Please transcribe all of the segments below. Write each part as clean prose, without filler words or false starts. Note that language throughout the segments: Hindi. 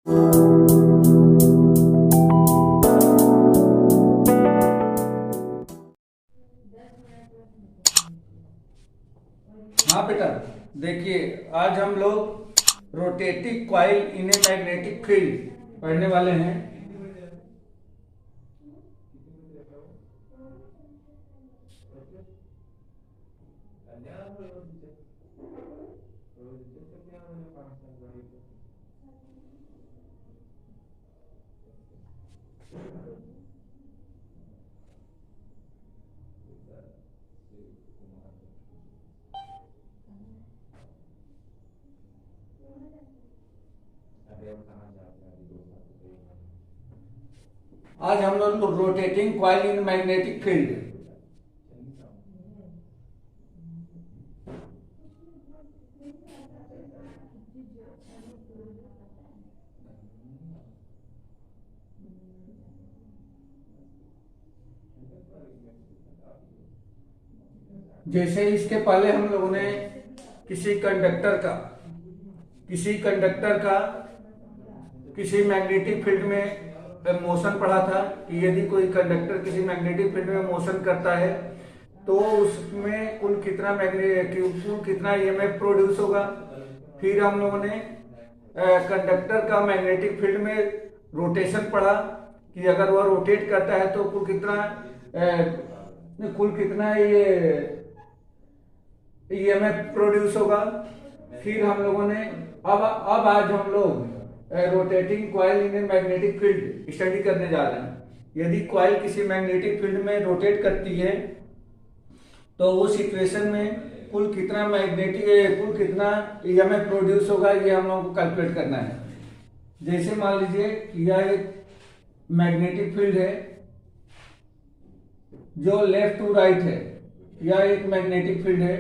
हाँ बेटा, देखिए आज हम लोग rotating coil in a magnetic field पढ़ने वाले हैं। आज हम लोग rotating coil in magnetic field. जैसे इसके पहले हम लोगों ने किसी कंडक्टर का किसी मैग्नेटिक फील्ड में मोशन पढ़ा था कि यदि कोई कंडक्टर किसी मैग्नेटिक फील्ड में मोशन करता है तो उसमें कुल कितना ईएमएफ प्रोड्यूस होगा। फिर हम लोगों ने कंडक्टर का मैग्नेटिक फील्ड में रोटेशन पढ़ा कि अगर वह रोटेट करता है तो कुल कितना ये ईएमएफ प्रोड्यूस होगा। फिर हम लोगों ने अब आज हम लोग rotating coil in a magnetic field study करने जा रहे हैं। यदि कॉइल किसी मैग्नेटिक फील्ड में रोटेट करती है तो उस सिचुएशन में कुल कितना ईएमएफ प्रोड्यूस होगा, ये हम लोगों को कैलकुलेट करना है। जैसे मान लीजिए यह एक मैग्नेटिक फील्ड है जो लेफ्ट टू राइट है, यह एक मैग्नेटिक फील्ड है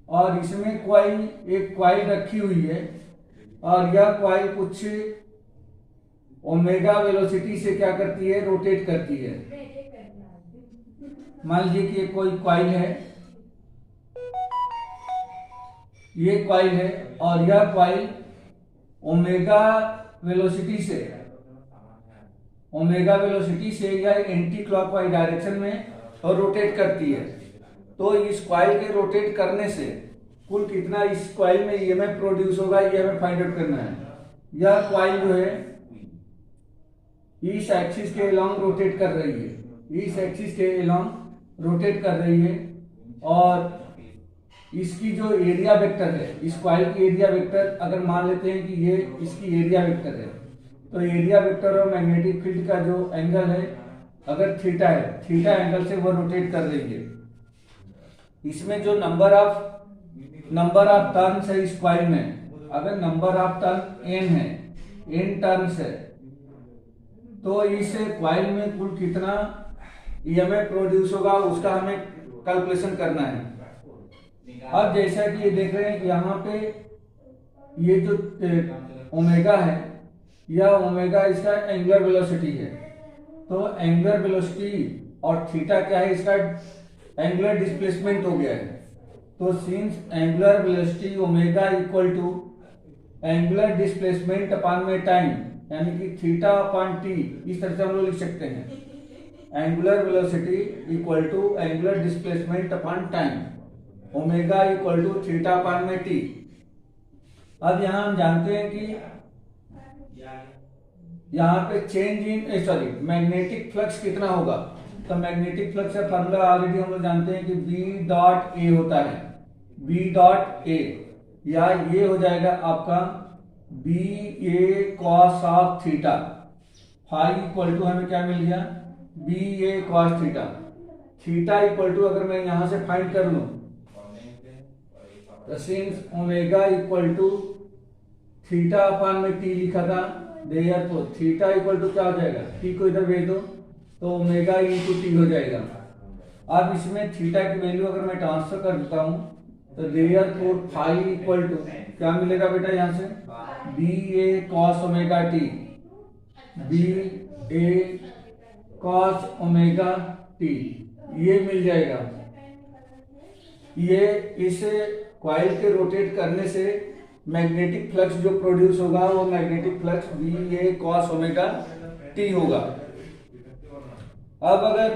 और इसमें एक कॉइल रखी हुई है और यह कॉइल कुछ ओमेगा वेलोसिटी से क्या करती है, रोटेट करती है। मान लीजिए कि ये कोई कॉइल है, ये कॉइल है और यह कॉइल ओमेगा वेलोसिटी से यह एंटी क्लॉकवाइज डायरेक्शन में और रोटेट करती है। तो इस कॉइल के रोटेट करने से कुल कितना इस कॉइल में ईएमएफ प्रोड्यूस होगा, ये हमें फाइंड आउट करना है। यह कॉइल जो है इस एक्सिस के अलोंग रोटेट कर रही है, और इसकी जो एरिया वेक्टर है, इस कॉइल की एरिया वेक्टर अगर मान लेते हैं कि ये इसकी एरिया वेक्टर है, तो एरिया वेक्टर और मैग्नेटिक फील्ड का जो एंगल है अगर थीटा है, थीटा एंगल से वह रोटेट कर रही है। इसमें जो नंबर ऑफ टर्न्स है इस कॉइल में, अगर number of turn n turns है तो इस कॉइल में कुल कितना ईएमएफ प्रोड्यूस होगा उसका हमें कैलकुलेशन करना है। अब जैसा कि ये देख रहे हैं कि यहाँ पे ये जो ओमेगा है, यह ओमेगा इसका एंगुलर वेलोसिटी है। तो एंगुलर वेलोसिटी और थीटा क्या है, इसका एंगुलर डिस्प्लेसमेंट हो गया है। तो since angular velocity omega equal to angular displacement upon में टाइम, यानी कि थीटा अपॉन टी, इस तरह से हम लोग लिख सकते हैं। Angular velocity equal to angular displacement upon time, omega equal to theta upon में टी। अब यहाँ हम जानते हैं कि यहाँ पे मैग्नेटिक फ्लक्स कितना होगा। तो मैग्नेटिक फ्लक्स का फार्मूला ऑलरेडी हम लोग जानते हैं कि B डॉट ए होता है, B डॉट ए, या ये हो जाएगा आपका BA cos of theta. Phi equal to हमें क्या मिल गया, BA cos थीटा। थीटा इक्वल टू अगर मैं यहां से फाइंड कर लूं तो since omega equal to theta upon में टी लिखा था, देयरफॉर थीटा इक्वल टू क्या हो जाएगा, टी को इधर भेज दो तो ओमेगा इंटू टी हो जाएगा। अब इसमें थीटा की वैल्यू अगर मैं ट्रांसफर कर देता हूं तो देयरफॉर फाई इक्वल टू क्या मिलेगा बेटा, यहां से BA cos omega T, BA cos omega T, ये मिल जाएगा। ये इस कॉइल के रोटेट करने से मैग्नेटिक फ्लक्स जो प्रोड्यूस होगा वो magnetic flux B A cos omega T होगा। अब अगर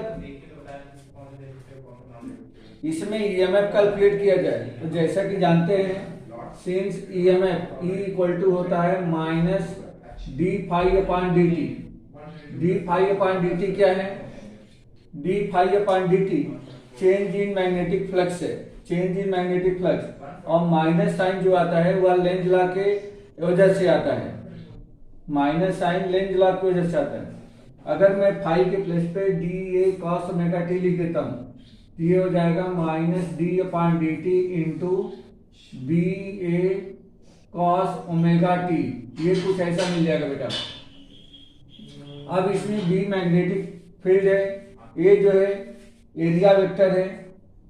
इसमें ईएमएफ कैलकुलेट किया जाए तो जैसा कि जानते हैं since EMF E equal to होता है minus D phi upon D T. D phi upon D T क्या है? D phi upon D T change in magnetic flux है, चेंज इन मैग्नेटिक फ्लक्स, और माइनस साइन जो आता है वह लेंज लॉ के वजह से आता है, माइनस साइन लेंज लॉ की वजह से आता है। अगर मैं फाई के प्लेस पे D A cos omega T लिख देता हूँ तो ये हो जाएगा minus D upon D T into B A cos omega T. ये कुछ ऐसा मिल जाएगा बेटा। अब इसमें बी मैग्नेटिक फील्ड है, ए जो है एरिया वेक्टर है,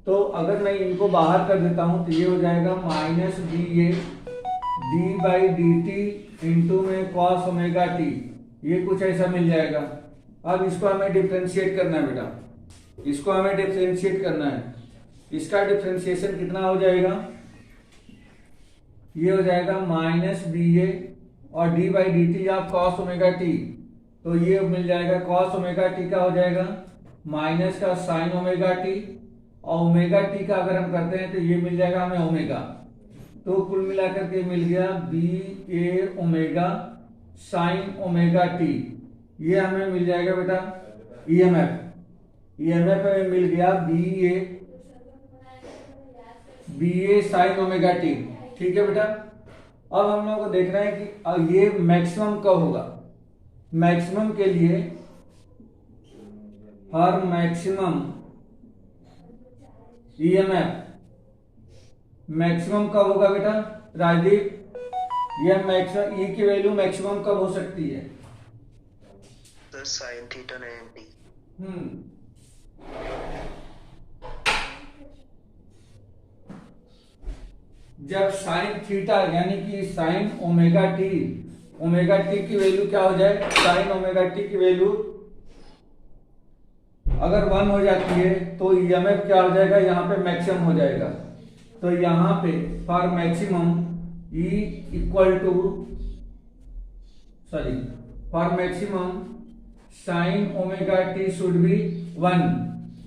तो अगर मैं इनको बाहर कर देता हूं तो ये हो जाएगा minus B A D by D T into में कॉस ओमेगा टी। ये कुछ ऐसा मिल जाएगा। अब इसको हमें डिफ्रेंशिएट करना है बेटा, इसको हमें डिफ्रेंशिएट करना है। इसका डिफ्रेंशिएशन कितना हो जाएगा? ये हो जाएगा माइनस बी ए और D by D T of cos omega T, तो ये मिल जाएगा कॉस ओमेगा टी का हो जाएगा माइनस का साइन ओमेगा टी, और ओमेगा टी का अगर हम करते हैं तो ये मिल जाएगा हमें ओमेगा। तो कुल मिलाकर के मिल गया B A omega sine omega T. ये हमें मिल जाएगा बेटा ईएमएफ। ईएमएफ हमें मिल गया बी ए साइन ओमेगा टी। ठीक है बेटा। अब हम लोगों को देखना है कि ये मैक्सिमम कब होगा। मैक्सिमम के लिए हर मैक्सिमम ईएमएफ मैक्सिमम कब होगा बेटा राजदीप? यह मैक्सिमम ई की वैल्यू मैक्सिमम कब हो सकती है? Sine theta 90। जब साइन थीटा यानी कि साइन ओमेगा टी की वैल्यू क्या हो जाए? साइन ओमेगा टी की वैल्यू अगर 1 हो जाती है तो ईएमएफ क्या हो जाएगा? यहाँ पे मैक्सिमम हो जाएगा। तो यहाँ पे for maximum E equal to for maximum sine omega T should be 1।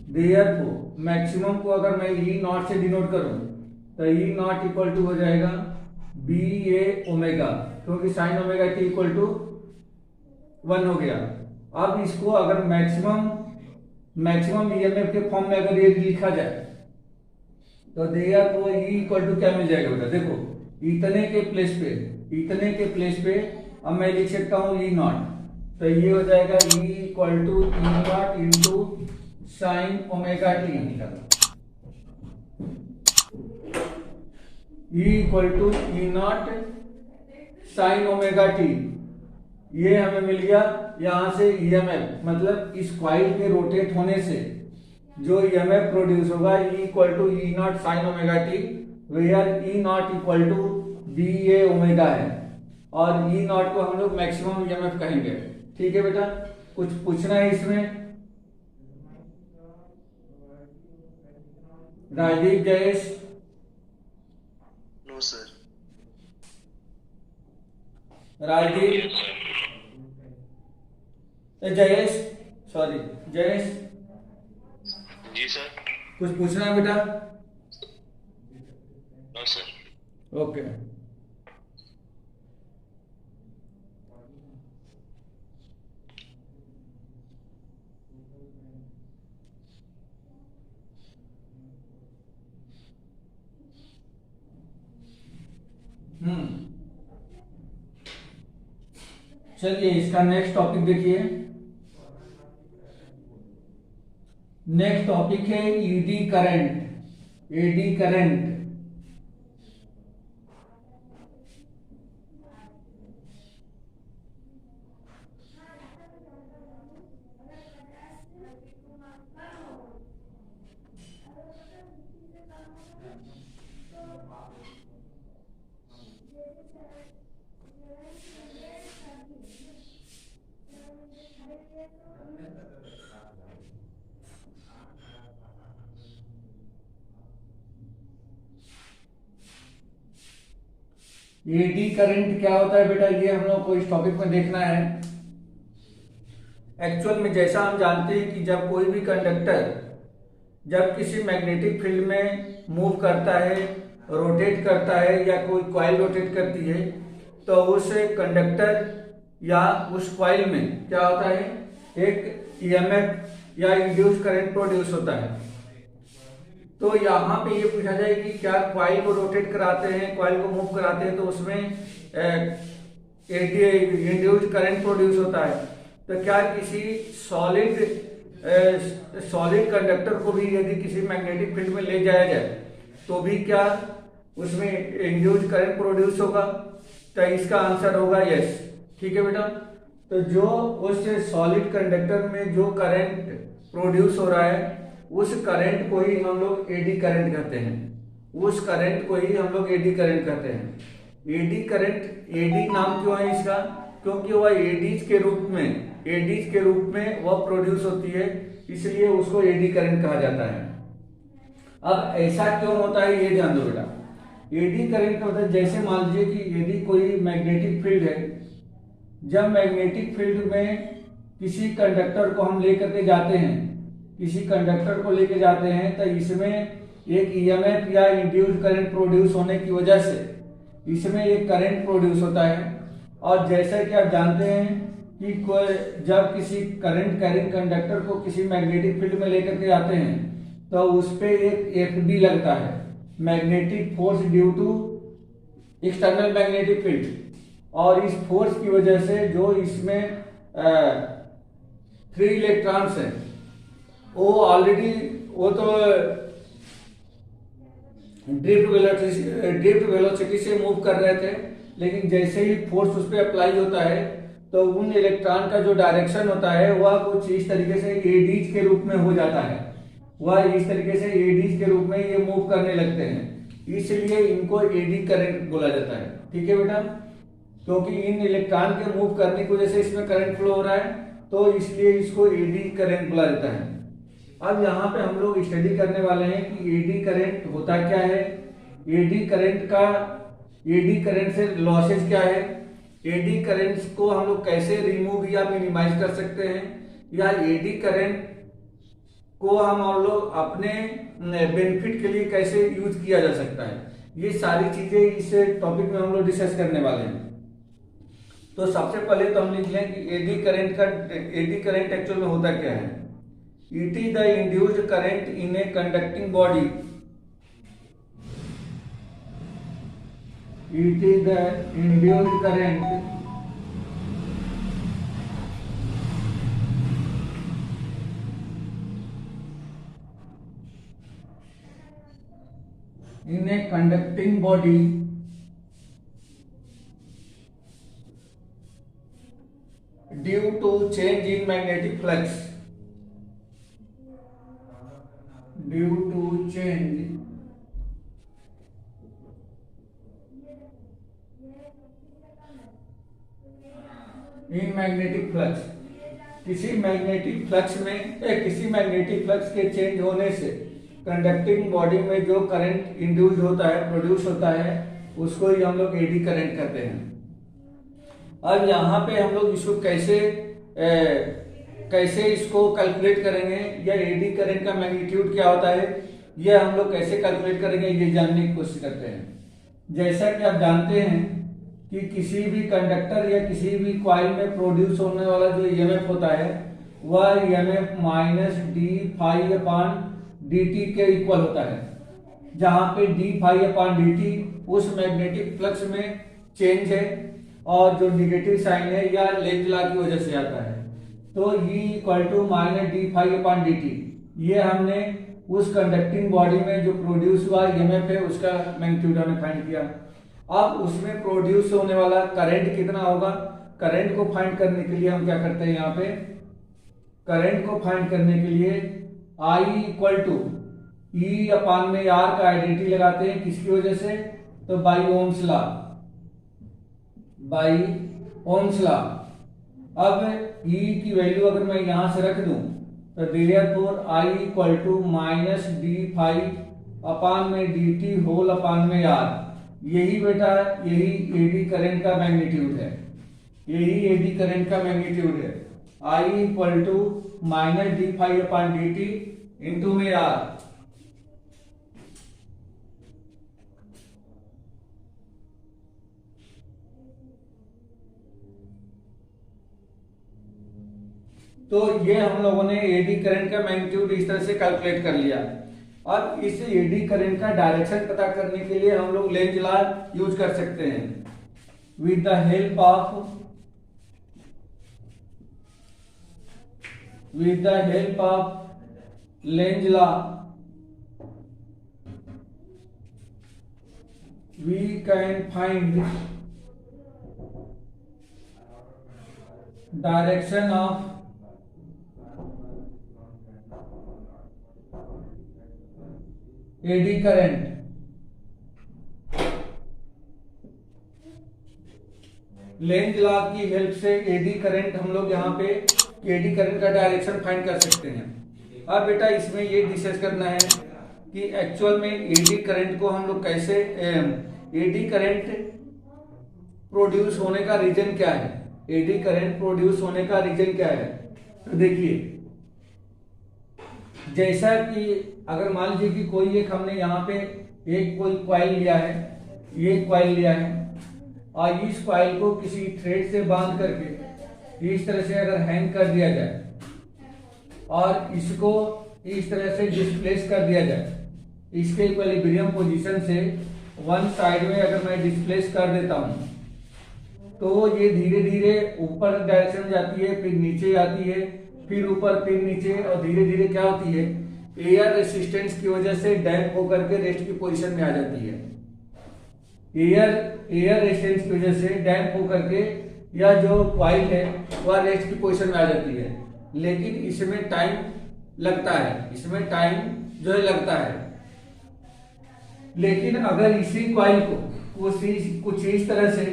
Therefore maximum को अगर मैं E नॉट से डिनोट करूं तो E नॉट इक्वल टू हो जाएगा बी ए ओमेगा, क्योंकि sine omega T equal to 1 हो गया। अब इसको अगर मैक्सिमम ईएमएफ के फॉर्म में अगर ये लिखा जाए तो देयरफॉर E इक्वल टू क्या मिल जाएगा बेटा? देखो इतने के प्लेस पे अब मैं लिख सकता हूँ E नॉट, तो ये हो जाएगा E equal to E naught into sine omega T. E equal to E naught sine omega T. ये हमें मिल गया। यहां से ईएमएफ मतलब इस कॉइल के रोटेट होने से जो ईएमएफ प्रोड्यूस होगा E equal to E naught sine omega T, where E naught equal to B A omega है, और E नॉट को हम लोग मैक्सिमम ईएमएफ कहेंगे। ठीक है बेटा। कुछ पूछना है इसमें? Rajiv, Jayesh? No sir. Rajiv, Jayesh Jayesh ji sir. कुछ पूछना है बेटा? No sir. ओके। चलिए इसका नेक्स्ट टॉपिक देखिए। नेक्स्ट टॉपिक है eddy current. Eddy current eddy current क्या होता है बेटा, ये हम लोग को इस टॉपिक में देखना है। एक्चुअल में जैसा हम जानते हैं कि जब कोई भी कंडक्टर जब किसी मैग्नेटिक फील्ड में मूव करता है, रोटेट करता है, या कोई कॉइल रोटेट करती है, तो उस कंडक्टर या उस कॉइल में क्या होता है, एक ईएमएफ या इंड्यूस करंट प्रोड्यूस होता है। तो यहाँ पे ये पूछा जाए कि क्या कॉइल को रोटेट कराते हैं, कॉइल को मूव कराते हैं, तो उसमें इंड्यूस्ड करंट प्रोड्यूस होता है। तो क्या किसी सॉलिड कंडक्टर को भी यदि किसी मैग्नेटिक फील्ड में ले जाया जाए तो भी क्या उसमें इंड्यूस्ड करंट प्रोड्यूस होगा? तो इसका आंसर होगा यस। ठीक है बेटा, तो जो उस सॉलिड कंडक्टर में जो करंट प्रोड्यूस हो रहा है उस करंट को ही हम लोग एडी करंट कहते हैं। उस करंट को ही हम लोग एडी करंट कहते हैं। एडी करंट, एडी नाम क्यों है इसका? क्योंकि वह एडीज के रूप में वह प्रोड्यूस होती है, इसलिए उसको एडी करंट कहा जाता है। अब ऐसा क्यों होता है ये ध्यान दो बेटा। एडी करंट का मतलब जैसे मान लीजिए कि यदि कोई मैग्नेटिक फील्ड है, जब मैग्नेटिक फील्ड में किसी कंडक्टर को हम लेकर के जाते हैं, तो इसमें एक ईएमएफ या इंड्यूस्ड करंट प्रोड्यूस होने की वजह से इसमें एक करंट प्रोड्यूस होता है। और जैसा कि आप जानते हैं कि जब किसी करंट कैरिंग कंडक्टर को किसी मैग्नेटिक फील्ड में लेकर के जाते हैं तो उस पे एक एफडी लगता है, magnetic force due to external magnetic field. और इस फोर्स की वजह से जो इसमें 3 इलेक्ट्रॉन्स हैं वो तो ड्रिफ्ट वेलोसिटी से मूव कर रहे थे, लेकिन जैसे ही फोर्स उस पर अप्लाई होता है तो उन इलेक्ट्रॉन का जो डायरेक्शन होता है वह कुछ इस तरीके से एडीज के रूप में हो जाता है। वह इस तरीके से एडीज के रूप में ये मूव करने लगते हैं, इसलिए इनको एडी करंट बोला जाता है। ठीक है बेटा, क्योंकि इन इलेक्ट्रॉन के मूव करने की वजह से इसमें करंट फ्लो हो रहा है, तो इसलिए इसको एडी करंट बोला जाता है। अब यहाँ पे हम लोग स्टडी करने वाले हैं कि एडी करंट होता क्या है, एडी करंट से लॉसेज क्या है, एडी करंट्स को हम लोग कैसे रिमूव या मिनिमाइज कर सकते हैं, या एडी करंट को हम लोग अपने बेनिफिट के लिए कैसे यूज किया जा सकता है। ये सारी चीजें इस टॉपिक में हम लोग डिस्कस करने वाले हैं। तो सबसे पहले तो हम लिख लें कि एडी करंट एक्चुअल में होता क्या है। It is the induced current in a conducting body. It is the induced current in a conducting body due to change in magnetic flux. Due to change in magnetic flux, किसी मैग्नेटिक फ्लक्स के चेंज होने से कंडक्टिंग बॉडी में जो करंट इंड्यूस होता है, प्रोड्यूस होता है, उसको ही हम लोग एडी करंट कहते हैं। अब यहाँ पे हम लोग इसको कैसे इसको कैलकुलेट करेंगे, या एडी करंट का मैग्नीट्यूड क्या होता है, ये हम लोग कैसे कैलकुलेट करेंगे, ये जानने की कोशिश करते हैं। जैसा कि आप जानते हैं कि किसी भी कंडक्टर या किसी भी कॉइल में प्रोड्यूस होने वाला जो ईएमएफ होता है वह EMF minus D phi upon dt के इक्वल होता है, जहां पे डी फाई अपॉन dt उस मैग्नेटिक फ्लक्स में चेंज है और जो निगेटिव साइन है या लेंज लॉ की वजह से आता है। तो E equal to minus D phi upon dt, ये हमने उस कंडक्टिंग बॉडी में जो प्रोड्यूस हुआ ईएमएफ है उसका मैग्नीट्यूड हमने फाइंड किया। अब उसमें प्रोड्यूस होने वाला करंट कितना होगा, करंट को फाइंड करने के लिए हम क्या करते हैं, यहाँ पे करंट को फाइंड करने के लिए I इक्वल टू ई अपान में आर का आइडेंटिटी लगाते हैं, किसकी वजह से, तो बाई ओम्स लॉ। अब E की वैल्यू अगर मैं यहां से रख दूं तो therefore I equal to minus D phi upon में dt होल अपान में आर, यही बेटा यही एडी करंट का मैग्नीट्यूड है, यही एडी करंट का मैग्नीट्यूड है। I equal to minus D phi upon D T into में आर। तो ये हम लोगों ने एडी करंट का मैग्नीट्यूड इस तरह से कैलकुलेट कर लिया। अब इस एडी करंट का डायरेक्शन पता करने के लिए हम लोग लेंज लॉ यूज कर सकते हैं। With the help of Lenz law we can find direction of eddy current. Lenz law की हेल्प से एडी करंट हम लोग यहाँ पे एडी करंट का डायरेक्शन फाइंड कर सकते हैं। अब बेटा इसमें ये डिस्कस करना है कि एक्चुअल में एडी करंट को हम लोग कैसे, एडी करंट प्रोड्यूस होने का रीजन क्या है, एडी करंट प्रोड्यूस होने का रीजन क्या है। तो देखिए, जैसा कि अगर मान लीजिए कि कोई एक हमने यहाँ पे एक कोई कॉइल लिया है, ये कॉइल लिया है और इस कॉइल को किसी थ्रेड से बांध करके इस तरह से अगर हैंग कर दिया जाए और इसको इस तरह से डिस्प्लेस कर दिया जाए, इसके इक्विलिब्रियम पोजीशन से वन साइड में अगर मैं डिस्प्लेस कर देता हूँ तो ये धीरे धीरे ऊपर डायरेक्शन में जाती है, फिर नीचे आती है, फिर ऊपर, फिर नीचे, और धीरे धीरे क्या होती है, एयर रेसिस्टेंस की वजह से डैम्प होकर के रेस्ट की पोजीशन में आ जाती है। एयर रेसिस्टेंस की वजह से डैम्प होकर के या जो कॉइल है वह रेस्ट की पोजीशन में आ जाती है। लेकिन इसमें टाइम लगता है, इसमें टाइम जो है लगता है। लेकिन अगर इसी कॉइल को कुछ इस तरह से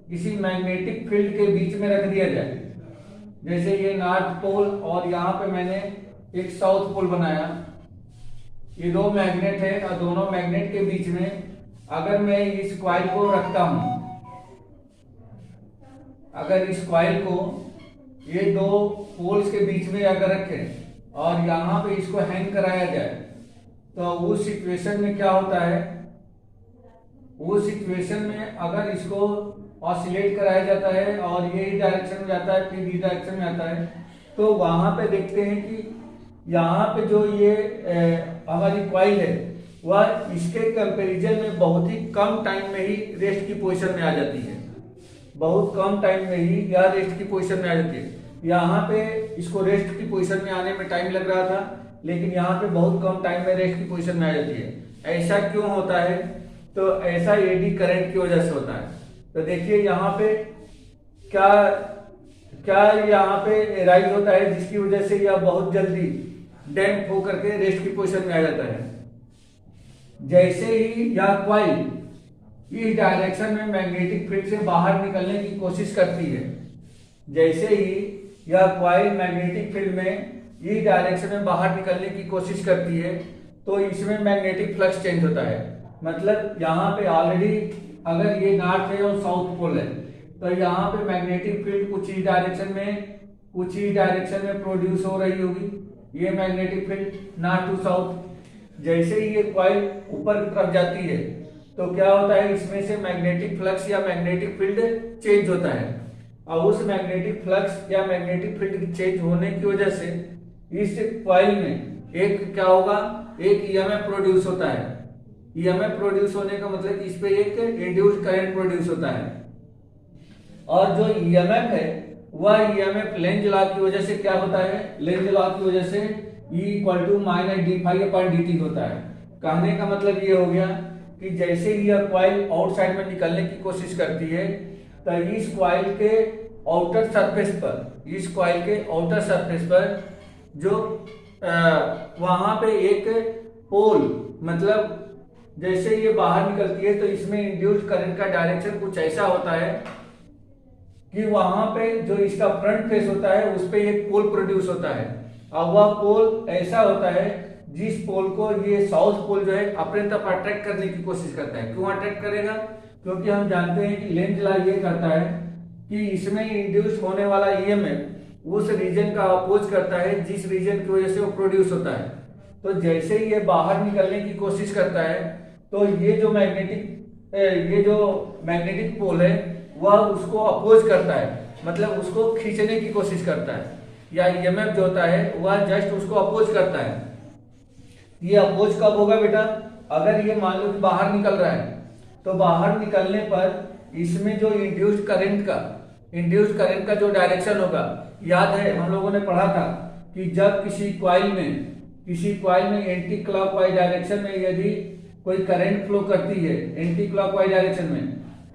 किसी मैग्नेटिक फील्ड के बीच में रख दिया जाए, जैसे ये नॉर्थ पोल और यहाँ पे मैंने एक साउथ पोल बनाया, ये दो मैग्नेट है और दोनों मैग्नेट के बीच में अगर मैं इस कॉइल को रखता हूं, अगर इस कॉइल को ये दो पोल्स के बीच में अगर रखें और यहाँ पे इसको हैंग कराया जाए, तो उस सिचुएशन में क्या होता है, उस सिचुएशन में अगर इसको ऑसिलेट कराया जाता है और ये इस डायरेक्शन में जाता है, फिर इस डायरेक्शन में आता है, तो वहां पे देखते हैं कि यहाँ पे जो ये हमारी कॉइल है वह इसके कंपैरिजन में बहुत ही कम टाइम में ही रेस्ट की पोजीशन में आ जाती है, बहुत कम टाइम में ही यह रेस्ट की पोजीशन में आ जाती है। यहाँ पे इसको रेस्ट की पोजीशन में आने में टाइम लग रहा था, लेकिन यहाँ पे बहुत कम टाइम में रेस्ट की पोजीशन में आ जाती है। ऐसा क्यों होता है? तो ऐसा एडी करंट की वजह से होता है। तो देखिए यहाँ पे क्या यहाँ पे राइज होता है, जिसकी वजह से यह बहुत जल्दी डैम्प होकर के रेस्ट की पोजीशन में आ जाता है। जैसे ही यह कॉइल इस डायरेक्शन में मैग्नेटिक फील्ड से बाहर निकलने की कोशिश करती है, जैसे ही यह कॉइल मैग्नेटिक फील्ड में इस डायरेक्शन में बाहर निकलने की कोशिश करती है, तो इसमें मैग्नेटिक फ्लक्स चेंज होता है। मतलब यहाँ पे ऑलरेडी अगर ये नॉर्थ है और साउथ पोल है, तो यहाँ पे मैग्नेटिक फील्ड कुछ ही डायरेक्शन में प्रोड्यूस हो रही होगी, ये magnetic field north to south. जैसे ही ये कॉइल ऊपर की तरफ जाती है, तो क्या होता है, इसमें से मैग्नेटिक फ्लक्स या मैग्नेटिक फील्ड चेंज होता है, और उस मैग्नेटिक फ्लक्स या मैग्नेटिक फील्ड चेंज होने की वजह से इस कॉइल में एक क्या होगा, एक ईएमएफ प्रोड्यूस होता है। ईएमएफ प्रोड्यूस होने का मतलब इस पे एक इंड्यूस्ड करंट प्रोड्यूस होता है, और जो ईएमएफ है वह ईएमएफ लेंज लॉ की वजह से क्या होता है, लेंज लॉ की वजह से E equal to minus D phi upon D T होता है। कहने का मतलब ये हो गया कि जैसे ही यह कॉइल आउटसाइड में निकलने की कोशिश करती है, तो इस कॉइल के आउटर सरफेस पर जो वहां पे एक पोल, मतलब जैसे ये बाहर निकलती है तो इसमें इंड्यूस्ड करंट का डायरेक्शन कुछ ऐसा होता है कि वहां पे जो इसका फ्रंट फेस होता है उस पे एक पोल प्रोड्यूस होता है, और वह पोल ऐसा होता है जिस पोल को ये साउथ पोल जो है अपने तरफ अट्रैक्ट करने की कोशिश करता है। क्यों अट्रैक्ट करेगा? क्योंकि हम जानते हैं कि लेंज लॉ ये कहता है कि इसमें इंड्यूस होने वाला ईएमएफ उस रीजन का अपोज करता है जिस रीजन की वजह से वो प्रोड्यूस होता है। तो जैसे ही ये बाहर निकलने की कोशिश करता है तो ये जो मैग्नेटिक पोल है वह उसको अपोज करता है, मतलब उसको खींचने की कोशिश करता है, या ईएमएफ जो होता है वह जस्ट उसको अपोज करता है। ये अपोज कब होगा बेटा? अगर ये मान लो कि बाहर निकल रहा है तो बाहर निकलने पर इसमें जो इंड्यूस्ड करंट का जो डायरेक्शन होगा, याद है हम लोगों ने पढ़ा था कि जब किसी कॉइल में एंटी क्लॉकवाइज डायरेक्शन में यदि कोई करंट फ्लो करती है एंटी क्लॉकवाइज डायरेक्शन में,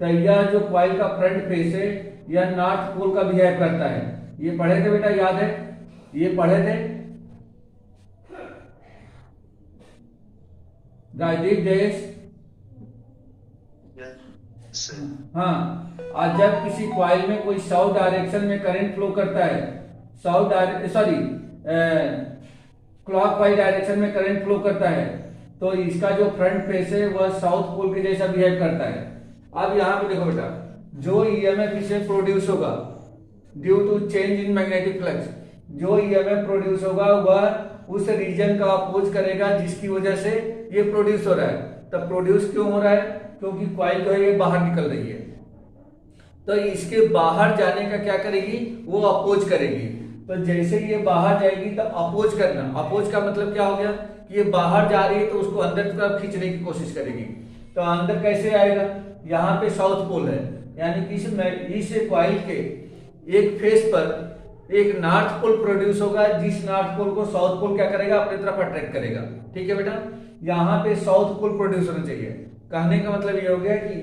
तो यह जो कॉइल का फ्रंट फेस है यह नॉर्थ पोल का बिहेव करता है। ये पढ़े थे बेटा, याद है? ये पढ़े थे राजदीप जयेश? हाँ। और जब किसी कॉइल में कोई साउथ डायरेक्शन में करंट फ्लो करता है, क्लॉकवाइज डायरेक्शन में करंट फ्लो करता है, तो इसका जो फ्रंट फेस है वह साउथ पोल के जैसा बिहेव करता है। अब यहाँ पे देखो बेटा, जो ईएमएफ इसे प्रोड्यूस होगा due to change in magnetic flux, जो ईएमएफ प्रोड्यूस होगा वह उस रीजन का अपोज करेगा जिसकी वजह से ये प्रोड्यूस हो रहा है। तब प्रोड्यूस क्यों हो रहा है? क्योंकि कॉइल जो है ये बाहर निकल रही है, तो इसके बाहर जाने का क्या करेगी? वो अपोज करेगी। तो जैसे ये बाहर जाएगी तब अपोज करना, अपोज का मतलब क्या हो गया कि ये बाहर जा रही है तो उसको अंदर की तरफ खींचने की कोशिश करेगी। तो अंदर कैसे आएगा? यहाँ पे साउथ पोल है, यानी कि इस कॉइल के एक फेस पर एक नॉर्थ पोल प्रोड्यूस होगा, जिस नॉर्थ पोल को साउथ पोल क्या करेगा? अपनी तरफ अट्रैक्ट करेगा। ठीक है बेटा, यहाँ पे साउथ पोल प्रोड्यूस होना चाहिए। कहने का मतलब ये हो गया कि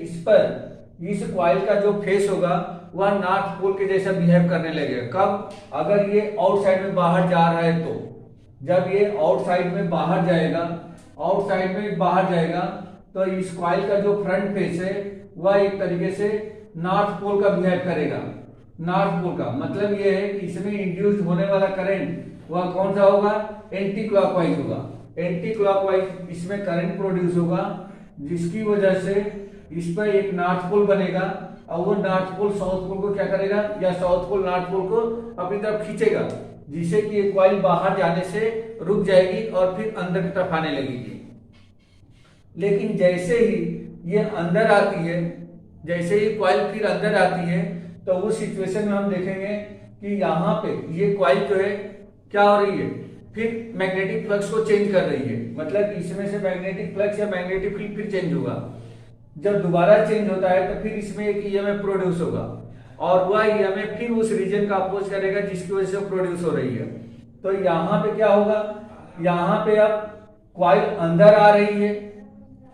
इस कॉइल का जो फेस होगा वह नॉर्थ पोल के जैसा बिहेव करने लगेगा। कब? अगर ये आउटसाइड में बाहर जा रहा है तो, जब ये आउटसाइड में बाहर जाएगा तो इस कॉइल का जो फ्रंट फेस है वह एक तरीके से नॉर्थ पोल का बिहेव करेगा। नॉर्थ पोल का मतलब ये है कि इसमें इंड्यूस्ड होने वाला करंट वह कौन सा होगा? एंटी क्लॉकवाइज होगा। एंटी क्लॉकवाइज इसमें करंट प्रोड्यूस होगा, जिसकी वजह से इस पर एक नॉर्थ पोल बनेगा और वो नॉर्थ पोल साउथ पोल को क्या करेगा, या साउथ पोल नॉर्थ पोल को अपनी तरफ खींचेगा, जिससे कि ये कॉइल बाहर जाने से रुक जाएगी और फिर अंदर की तरफ आने लगेगी। लेकिन जैसे ही ये अंदर आती है, जैसे ही कॉइल फिर अंदर आती है, तो उस सिचुएशन में हम देखेंगे कि यहाँ पे ये कॉइल जो है क्या हो रही है, फिर मैग्नेटिक फ्लक्स को चेंज कर रही है। मतलब इसमें से मैग्नेटिक फ्लक्स या मैग्नेटिक फील्ड फिर चेंज होगा। जब दोबारा चेंज होता है तो फिर इसमें एक ईएमएफ प्रोड्यूस होगा और वह ईएमएफ फिर उस रीजन का अपोज करेगा जिसकी वजह से प्रोड्यूस हो रही है। तो यहाँ पे क्या होगा? यहाँ पे अब कॉइल अंदर आ रही है,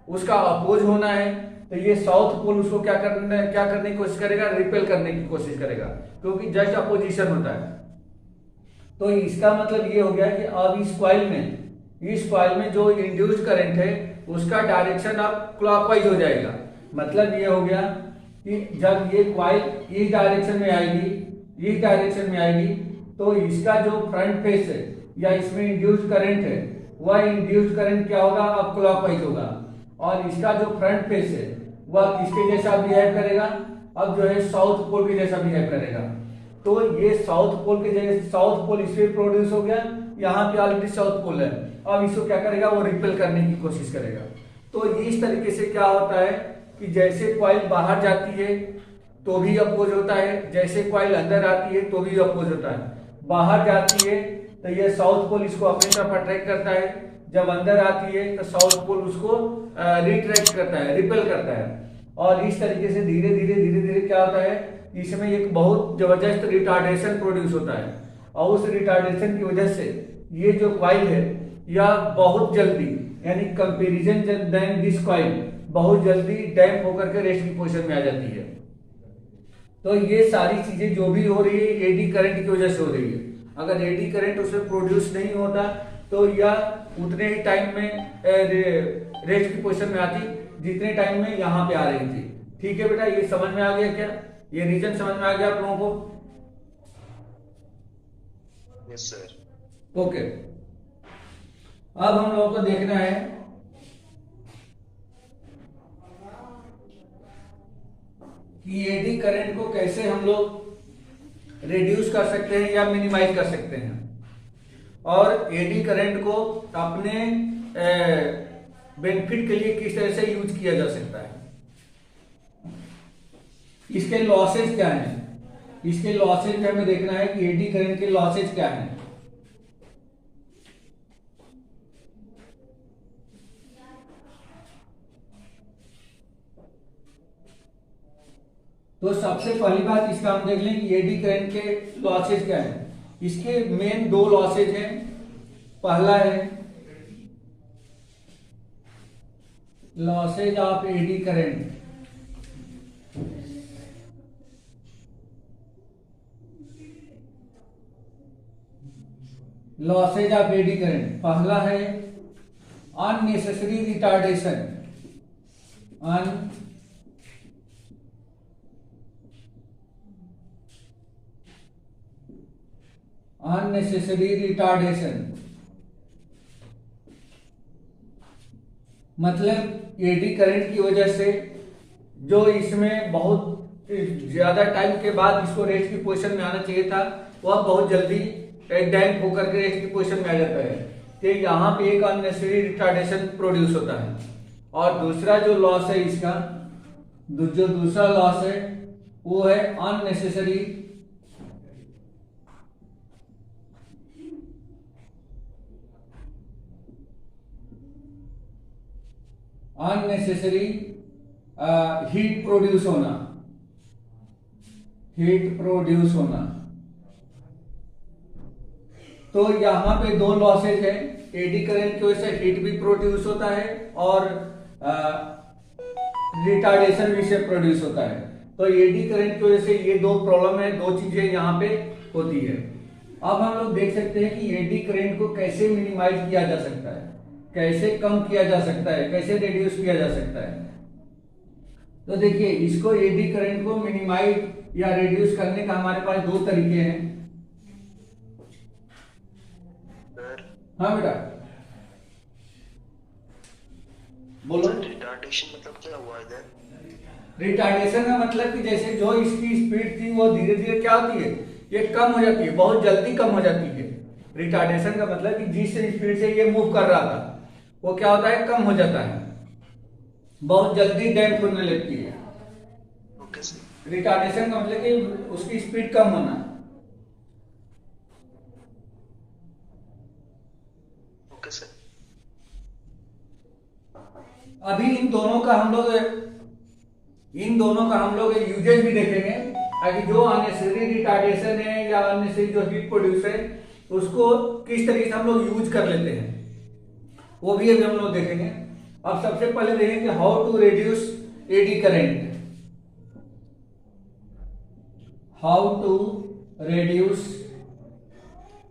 उसका अपोज होना है, तो ये साउथ पोल उसको क्या करने की कोशिश करेगा? रिपेल करने की कोशिश करेगा, क्योंकि जस्ट अपोजिशन होता है। तो इसका मतलब ये हो गया कि अब इस कॉइल में जो इंड्यूस्ड करंट है उसका डायरेक्शन अब क्लॉकवाइज हो जाएगा। मतलब ये हो गया कि जब ये कॉइल इस डायरेक्शन में आएगी तो इसका जो फ्रंट फेस है या इसमें इंड्यूस्ड करंट है वह इंड्यूस्ड करंट क्या होगा? अब क्लॉकवाइज होगा, और इसका जो फ्रंट फेस है वह किसके जैसा बिहेव करेगा? अब जो है साउथ पोल के जैसा बिहेव करेगा। तो ये साउथ पोल इसमें प्रोड्यूस हो गया, यहाँ पे ऑलरेडी साउथ पोल है, अब इसको क्या करेगा? वो रिपेल करने की कोशिश करेगा। तो इस तरीके से क्या होता है कि जैसे कॉइल बाहर जाती है तो भी अपोज होता है, जैसे कॉइल अंदर आती है तो भी अपोज होता है। बाहर जाती है तो ये साउथ पोल इसको अपनी तरफ अट्रैक्ट करता है, जब अंदर आती है तो साउथ पोल उसको रिट्रैक्ट करता है, रिपेल करता है। और इस तरीके से धीरे धीरे क्या होता है, इसमें एक बहुत जबरदस्त रिटार्डेशन प्रोड्यूस होता है, और उस रिटार्डेशन की वजह से ये जो कॉइल है या बहुत जल्दी, यानी कंपैरिजन देन दिस कॉइल बहुत जल्दी डैम्प होकर के रेस्ट की पोजीशन में आ जाती है। तो ये सारी चीजें जो भी हो रही है एडी करंट की वजह से हो रही है। अगर एडी करंट उसमें प्रोड्यूस नहीं होता तो यह उतने ही टाइम में रेस्ट की पोजीशन में आती जितने टाइम में यहाँ पे आ रही थी। ठीक है बेटा, ये समझ में आ गया क्या? ये रीजन समझ में आ गया आप लोगों को? Yes sir. ओके, अब हम लोगों को देखना है कि एडी करंट को कैसे हम लोग रिड्यूस कर सकते हैं या मिनिमाइज कर सकते हैं, और एडी करंट को अपने बेनिफिट के लिए किस तरह से यूज किया जा सकता है। इसके लॉसेज क्या हैं, इसके लॉसेज में हमें देखना है कि एडी करंट के लॉसेज क्या हैं। तो सबसे पहली बात इसका हम देख लें कि एडी करंट के लॉसेज क्या है। इसके मेन दो लॉसेज हैं। पहला है losses of eddy current, losses of eddy current. पहला है अननेसेसरी रिटार्डेशन, अननेसेसरी रिटार्डेशन मतलब एडी करंट की वजह से जो इसमें बहुत ज्यादा टाइम के बाद इसको रेस्ट की पोजीशन में आना चाहिए था, वह बहुत जल्दी डैम्प होकर के रेस्ट की पोजीशन में आ जाता है। तो यहाँ पे एक अननेसेसरी रिटार्डेशन प्रोड्यूस होता है। और दूसरा जो लॉस है इसका, जो दूसरा लॉस है वो है अननेसेसरी हीट प्रोड्यूस होना, हीट प्रोड्यूस होना। तो यहां पे दो लॉसेज है। एडी करंट की वजह से हीट भी प्रोड्यूस होता है और रिटार्डेशन भी से प्रोड्यूस होता है। तो एडी करंट की वजह से ये दो प्रॉब्लम है, दो चीजें यहाँ पे होती है। अब हम लोग देख सकते हैं कि एडी करंट को कैसे मिनिमाइज किया जा सकता है, कैसे कम किया जा सकता है, कैसे रिड्यूस किया जा सकता है। तो देखिए, इसको एडी करंट को मिनिमाइज या रिड्यूस करने का हमारे पास दो तरीके हैं। हाँ बेटा बोलो। रिटार्डेशन मतलब क्या हुआ इधर? रिटार्डेशन का मतलब कि जैसे जो इसकी स्पीड थी वो धीरे धीरे क्या होती है, ये कम हो जाती है, बहुत जल्दी कम हो जाती है। रिटार्डेशन का मतलब कि जिस स्पीड से ये मूव कर रहा था वो क्या होता है, कम हो जाता है, बहुत जल्दी डैम्प होने लगती है। रिटार्डेशन का मतलब कि उसकी स्पीड कम होना। Okay sir. अभी इन दोनों का हम लोग यूजेज भी देखेंगे, ताकि जो अननेसेसरी रिटार्डेशन है या अननेसेसरी जो हीट प्रोड्यूस है उसको किस तरीके से हम लोग यूज कर लेते हैं, वो भी अभी हम लोग देखेंगे। अब सबसे पहले देखेंगे how to reduce eddy current. How to reduce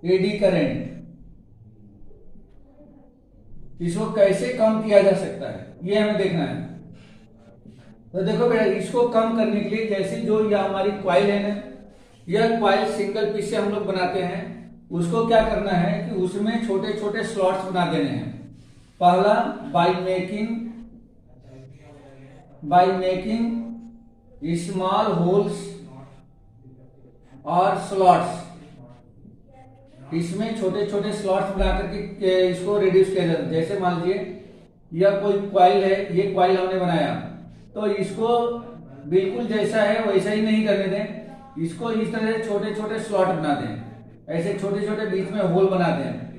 eddy current, इसको कैसे कम किया जा सकता है ये हमें देखना है। तो देखो बेटा, इसको कम करने के लिए जैसे जो यह हमारी कॉइल है ना, यह कॉइल सिंगल पीस से हम लोग बनाते हैं। उसको क्या करना है कि उसमें छोटे छोटे स्लॉट्स बना देने हैं। पहला बाय मेकिंग स्मॉल होल्स और स्लॉट्स, इसमें छोटे छोटे स्लॉट्स बना करके इसको रिड्यूस किया जाता है। जैसे मान लीजिए यह कोई कॉइल है, ये कॉइल हमने बनाया, तो इसको बिल्कुल जैसा है वैसा ही नहीं करने दें, इसको इस तरह से छोटे छोटे स्लॉट बना दें, ऐसे छोटे छोटे बीच में होल बना दें।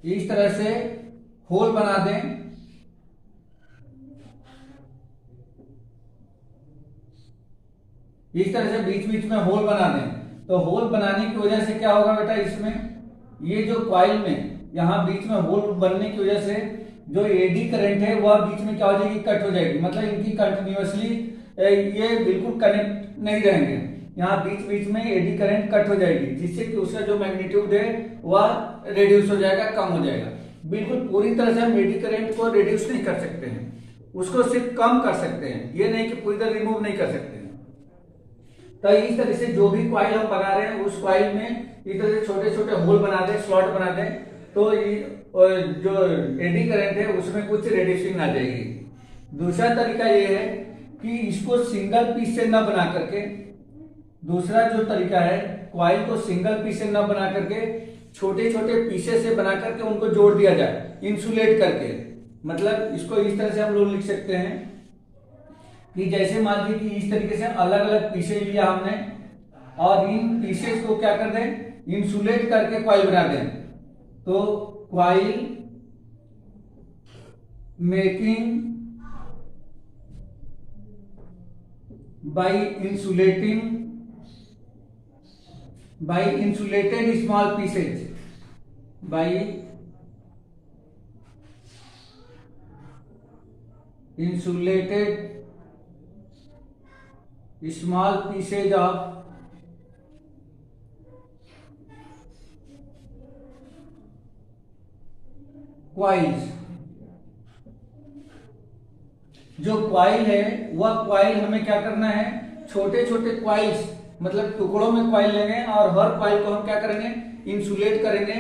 इस तरह से होल बना दें। इस तरह से बीच बीच में होल बना दें। तो होल बनाने की वजह से क्या होगा बेटा, इसमें ये जो कॉइल में यहाँ बीच में होल बनने की वजह से जो एडी करंट है वह बीच में क्या हो जाएगी, कट हो जाएगी। मतलब इनकी कंटिन्यूअसली ये बिल्कुल कनेक्ट नहीं रहेंगे, यहाँ बीच बीच में एडी करंट कट हो जाएगी, जिससे कि उसका जो मैग्नीट्यूड है वह रिड्यूस हो जाएगा, कम हो जाएगा। बिल्कुल पूरी तरह से हम एडी करंट को रिड्यूस नहीं कर सकते हैं, उसको सिर्फ कम कर सकते हैं, ये नहीं कि पूरी तरह रिमूव नहीं कर सकते हैं। तो इस तरह से जो भी कॉइल हम बना रहे हैं उस कॉइल में इस तरह से छोटे छोटे होल बना दें, स्लॉट बना दें, तो जो एडी करंट है उसमें कुछ रेडिएशन आ जाएगी। दूसरा तरीका ये है कि इसको सिंगल पीस से न बना करके, दूसरा जो तरीका है कॉइल को सिंगल पीस से न बना करके छोटे छोटे पीसेस से बना करके उनको जोड़ दिया जाए इंसुलेट करके। मतलब इसको इस तरह से हम लोग लिख सकते हैं कि जैसे मान लीजिए कि इस तरीके से अलग अलग पीसेस लिया हमने और इन पीसेस को क्या कर दें, इंसुलेट करके कॉइल बना दें। तो coil making by insulated small pieces, by insulated small pieces of coils। जो कॉइल है वह कॉइल हमें क्या करना है, छोटे छोटे कॉइल्स मतलब टुकड़ों में कॉइल लेंगे और हर कॉइल को हम क्या करेंगे, इंसुलेट करेंगे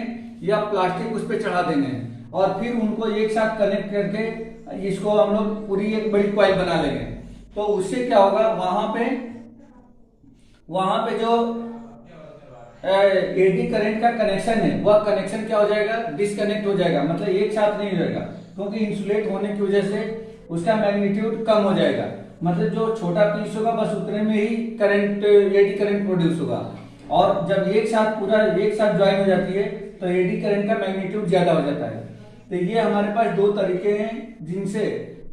या प्लास्टिक उस पर चढ़ा देंगे और फिर उनको एक साथ कनेक्ट करके इसको हम लोग पूरी एक बड़ी कॉइल बना लेंगे। तो उससे क्या होगा, वहां पे जो एडी करंट का कनेक्शन है वह कनेक्शन क्या हो जाएगा, डिस्कनेक्ट हो जाएगा, मतलब एक साथ नहीं हो जाएगा, क्योंकि इंसुलेट होने की वजह से उसका मैग्नीट्यूड कम हो जाएगा। मतलब जो छोटा पीस होगा बस उतने में ही करंट, एडी करंट प्रोड्यूस होगा। और जब एक साथ ज्वाइन हो जाती है तो एडी करंट का मैग्नीट्यूड ज्यादा हो जाता है। तो ये हमारे पास दो तरीके हैं जिनसे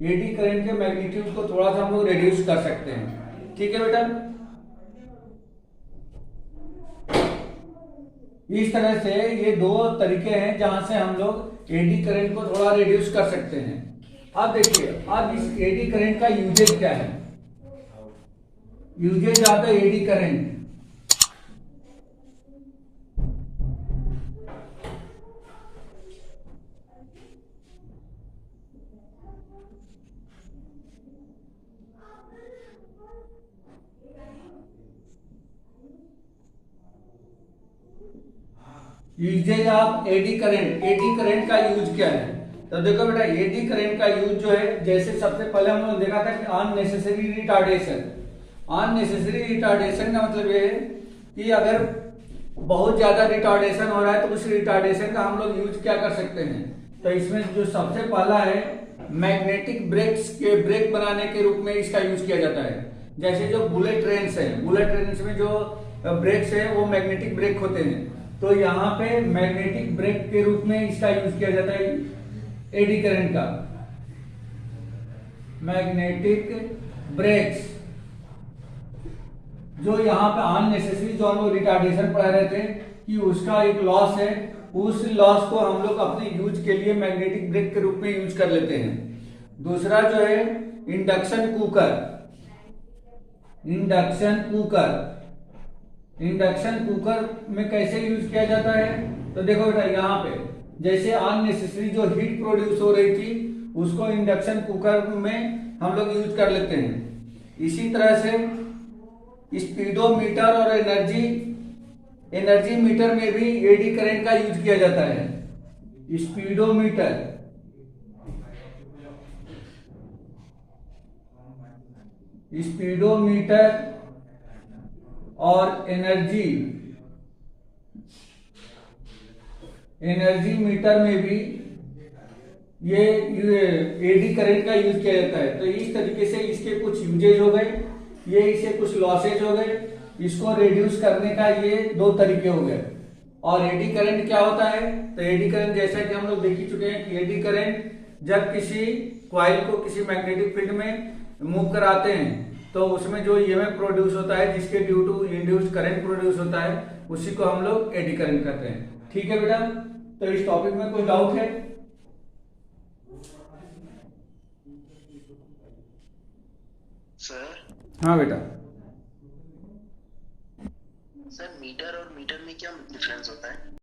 एडी करंट के मैग्नीट्यूड को थोड़ा सा हम लोग रिड्यूस कर सकते हैं। ठीक है बेटा, इस तरह से ये दो तरीके हैं जहां से हम लोग एडी करंट को थोड़ा रिड्यूस कर सकते हैं। अब देखिए, अब इस एडी करंट का यूजेज क्या है, uses of the eddy current. Uses of eddy current, eddy current का यूज क्या है। तो देखो बेटा, एडी करंट का यूज जो है, जैसे सबसे पहले हम लोग देखा था कि अननेसेसरी रिटार्डेशन। अननेसेसरी रिटार्डेशन का मतलब ये है कि अगर बहुत ज्यादा रिटार्डेशन हो रहा है तो उस रिटार्डेशन का हम लोग यूज क्या कर सकते हैं। तो इसमें जो सबसे पहला है, मैग्नेटिक ब्रेक्स के ब्रेक बनाने के रूप में इसका यूज किया जाता है। जैसे जो बुलेट ट्रेन्स है, बुलेट ट्रेन्स में जो ब्रेक्स है वो मैग्नेटिक ब्रेक होते हैं, तो यहाँ पे मैग्नेटिक ब्रेक के रूप में इसका यूज किया जाता है एडी करंट का। मैग्नेटिक ब्रेक्स जो यहाँ पे अननेसेसरी जो हम लोग रिटार्डेशन पढ़ा रहे थे कि उसका एक लॉस है, उस लॉस को हम लोग अपने यूज के लिए मैग्नेटिक ब्रेक के रूप में यूज कर लेते हैं। दूसरा जो है इंडक्शन कुकर। इंडक्शन कुकर में कैसे यूज किया जाता है, तो देखो बेटा, यहाँ पे जैसे अननेसेसरी जो हीट प्रोड्यूस हो रही थी उसको इंडक्शन कुकर में हम लोग यूज कर लेते हैं। इसी तरह से स्पीडोमीटर और एनर्जी मीटर में भी एडी करंट का यूज किया जाता है। स्पीडोमीटर और एनर्जी मीटर में भी ये एडी करंट का यूज किया जाता है। तो इस तरीके से इसके कुछ यूजेज हो गए, ये इसे कुछ लॉसेज हो गए, इसको रिड्यूस करने का ये दो तरीके हो गए। और एडी करंट क्या होता है, तो एडी करंट जैसा कि हम लोग देख ही चुके हैं कि एडी करंट जब किसी कॉइल को किसी मैग्नेटिक फील्ड में मूव कराते हैं तो उसमें जो ईएमएफ प्रोड्यूस होता है जिसके due to induced current produce होता है उसी को हम लोग एडी करंट कहते हैं। ठीक है बेटा, तो इस टॉपिक में कोई डाउट है? सर। हाँ बेटा। सर, मीटर और मीटर में क्या डिफरेंस होता है?